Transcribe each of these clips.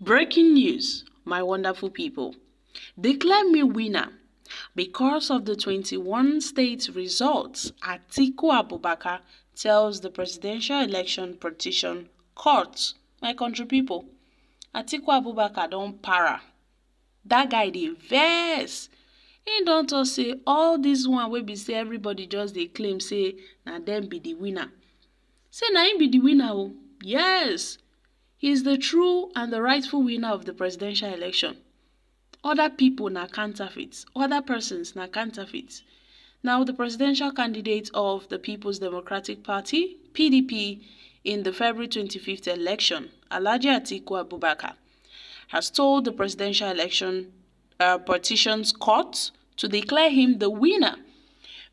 Breaking news, my wonderful people. Declare me winner. Because of the 21 state results, Atiku Abubakar tells the presidential election petition court. My country people, Atiku Abubakar don't para. That guy dey vex. He don't talk say all this one wey be say everybody just dey claim say na dem be the winner. Say na him be the winner o. Yes. He is the true and the rightful winner of the presidential election. Other people na counterfeits. Other persons na counterfeits. Now, the presidential candidate of the People's Democratic Party, PDP, in the February 25th election, Alhaji Atiku Abubakar, has told the presidential election petitions court to declare him the winner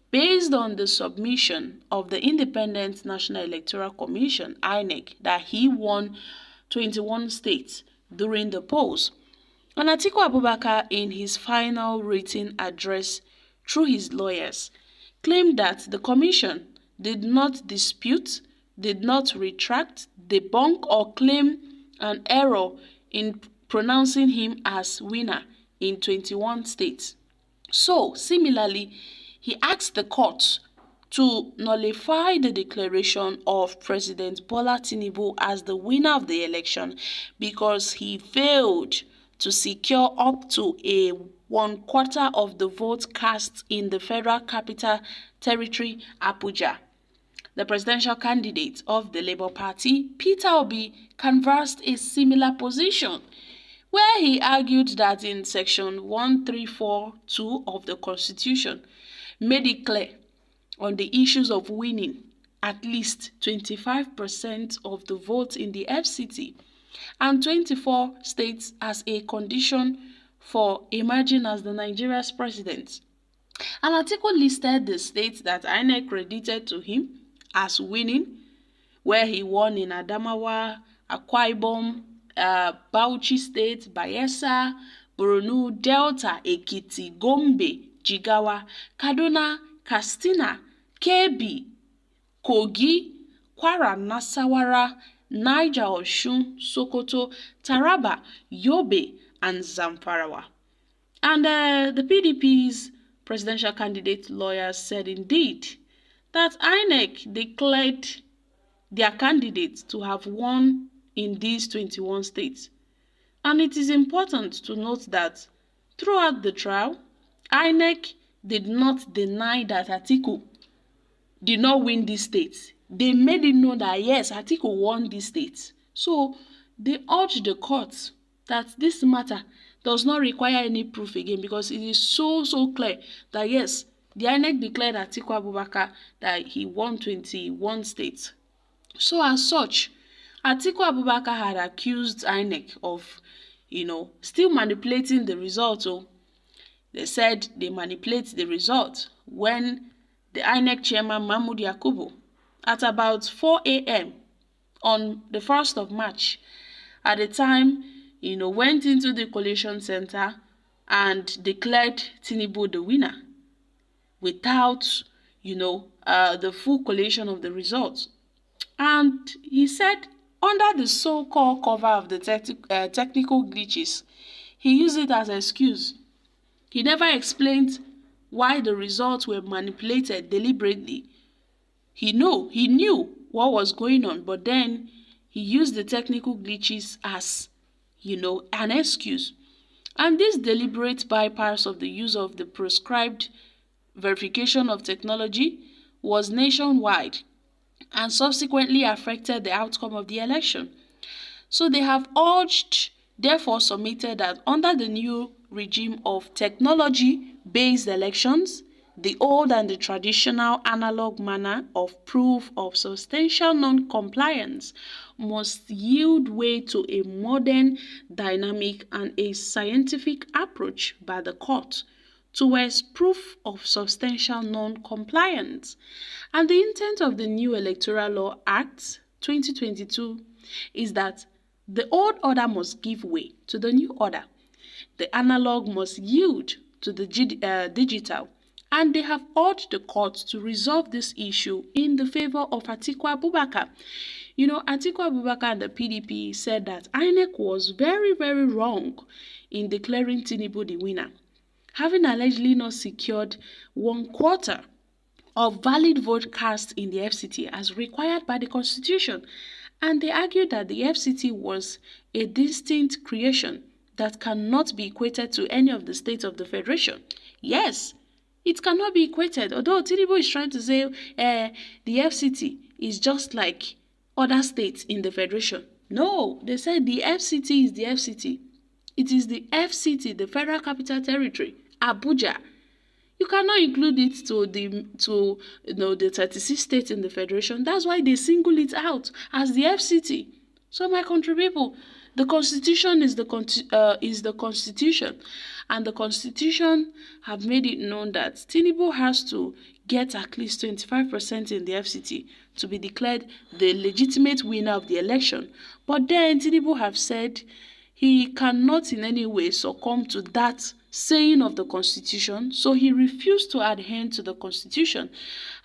based on the submission of the Independent National Electoral Commission, INEC, that he won 21 states during the polls. And Atiku Abubakar, in his final written address through his lawyers, claimed that the commission did not dispute, did not retract, debunk, or claim an error in pronouncing him as winner in 21 states. So, similarly, he asked the court to nullify the declaration of President Bola Tinubu as the winner of the election because he failed to secure up to a 1/4 of the votes cast in the Federal Capital Territory, Abuja. The presidential candidate of the Labour Party, Peter Obi, canvassed a similar position, where he argued that in Section 1342 of the Constitution made it clear on the issues of winning at least 25% of the votes in the FCT and 24 states as a condition for emerging as the Nigeria's president. And Atiku listed the states that INEC credited to him as winning, where he won in Adamawa, Akwa Ibom, Bauchi State, Bayelsa, Borno, Delta, Ekiti, Gombe, Jigawa, Kaduna, Katsina, Kebbi, Kogi, Kwara, Nasarawa, Niger, Osun, Sokoto, Taraba, Yobe, and Zamfara. And the PDP's presidential candidate lawyers said indeed that INEC declared their candidates to have won in these 21 states. And it is important to note that throughout the trial, INEC did not deny that Atiku did not win these states. They made it known that yes, Atiku won these states. So they urged the courts that this matter does not require any proof again because it is so clear that yes, the INEC declared Atiku Abubakar that he won 21 states. So as such, Atiku Abubakar had accused INEC of, still manipulating the result. They said they manipulate the result when the INEC chairman Mahmood Yakubu, at about 4 a.m. on the 1st of March, at the time, went into the collation center and declared Tinubu the winner without, the full collation of the results. And he said, under the so-called cover of the technical glitches, he used it as an excuse. He never explained why the results were manipulated deliberately. He knew what was going on, but then he used the technical glitches as, an excuse. And this deliberate bypass of the use of the prescribed verification of technology was nationwide and subsequently affected the outcome of the election. So they have therefore submitted that under the new regime of technology-based elections, the old and the traditional analog manner of proof of substantial non-compliance must yield way to a modern, dynamic, and a scientific approach by the court towards proof of substantial non-compliance. And the intent of the new Electoral Law Act 2022 is that the old order must give way to the new order. The analog must yield to the digital, and they have urged the court to resolve this issue in the favor of Atiku Abubakar. Atiku Abubakar and the PDP said that INEC was very, very wrong in declaring Tinubu the winner, having allegedly not secured 1/4 of valid vote cast in the FCT as required by the Constitution. And they argued that the FCT was a distinct creation that cannot be equated to any of the states of the Federation. Yes, it cannot be equated. Although Tinubu is trying to say the FCT is just like other states in the Federation. No, they said the FCT is the FCT. It is the FCT, the Federal Capital Territory, Abuja. You cannot include it to the 36 states in the Federation. That's why they single it out as the FCT. So my country people, the Constitution is the Constitution, and the Constitution have made it known that Tinubu has to get at least 25% in the FCT to be declared the legitimate winner of the election. But then Tinubu have said he cannot in any way succumb to that saying of the Constitution, so he refused to adhere to the Constitution.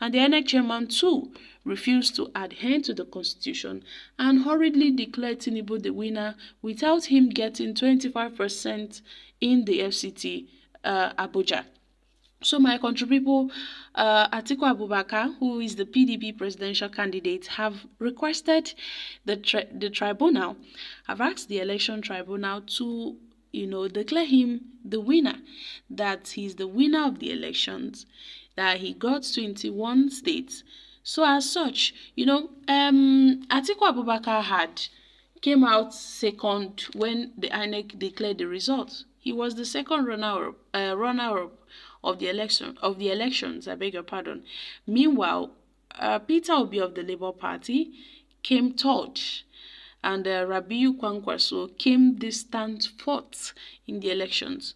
And the INEC chairman too refused to adhere to the Constitution and hurriedly declared Tinubu the winner without him getting 25% in the FCT Abuja. So my country people, Atiku Abubakar, who is the PDP presidential candidate, have requested the tribunal, have asked the election tribunal to declare him the winner, that he's the winner of the elections, that he got 21 states. So as such, Atiku Abubakar came out second when the INEC declared the results. He was the second runner-up of the elections. I beg your pardon. Meanwhile, Peter Obi of the Labour Party came third, and Rabiu Kwankwaso came distant fourth in the elections.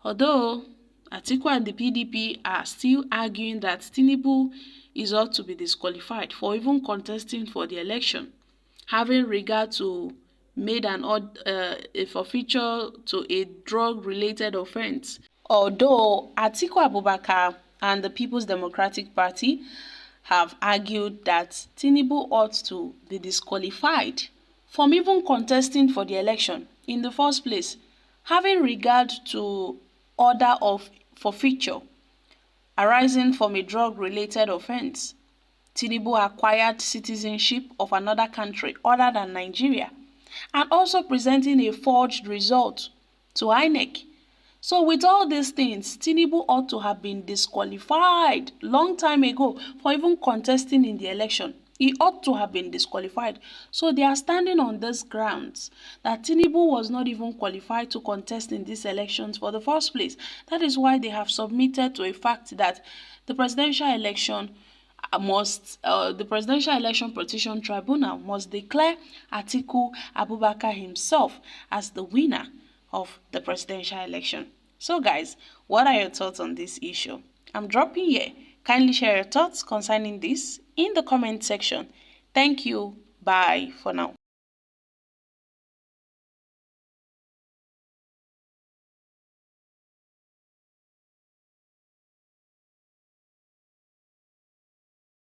Although Atiku and the PDP are still arguing that Tinubu is ought to be disqualified for even contesting for the election, having regard to made a forfeiture to a drug-related offense. Although Atiku Abubakar and the People's Democratic Party have argued that Tinubu ought to be disqualified from even contesting for the election in the first place, having regard to order of forfeiture arising from a drug-related offense. Tinubu acquired citizenship of another country other than Nigeria, and also presenting a forged result to INEC. So with all these things, Tinubu ought to have been disqualified long time ago for even contesting in the election. He ought to have been disqualified. So they are standing on this grounds that Tinubu was not even qualified to contest in these elections for the first place. That is why they have submitted to a fact that the presidential election Petition Tribunal must declare Atiku Abubakar himself as the winner of the presidential election. So guys, what are your thoughts on this issue? I'm dropping here. Kindly share your thoughts concerning this in the comment section. Thank you. Bye for now.